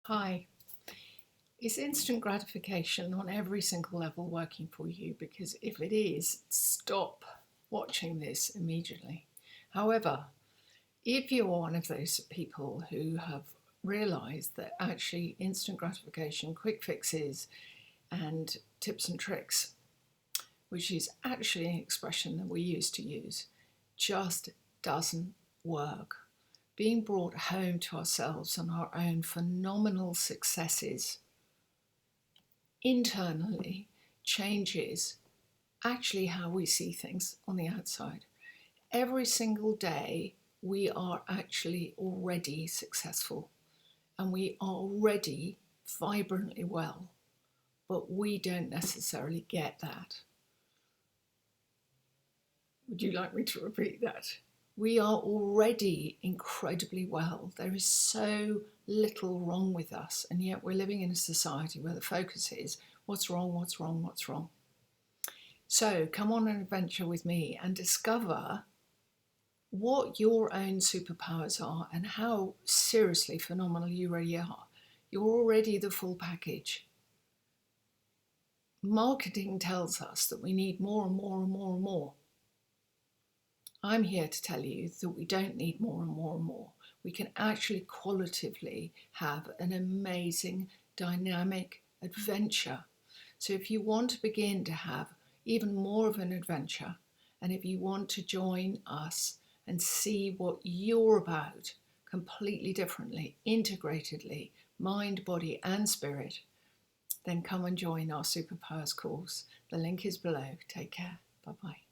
Hi. Is instant gratification on every single level working for you? Because if it is, stop watching this immediately. However, if you're one of those people who have realized that actually instant gratification, quick fixes, and tips and tricks, which is actually an expression that we used to use, just doesn't work. Being brought home to ourselves and our own phenomenal successes internally changes actually how we see things on the outside. Every single day, we are actually already successful and we are already vibrantly well, but we don't necessarily get that. Would you like me to repeat that? We are already incredibly well. There is so little wrong with us, and yet we're living in a society where the focus is what's wrong, what's wrong, what's wrong. So come on an adventure with me and discover what your own superpowers are and how seriously phenomenal you really are. You're already the full package. Marketing tells us that we need more and more and more and more. I'm here to tell you that we don't need more and more and more. We can actually qualitatively have an amazing, dynamic adventure. So if you want to begin to have even more of an adventure, and if you want to join us and see what you're about completely differently, integratedly, mind, body, and spirit, then come and join our Superpowers course. The link is below. Take care. Bye-bye.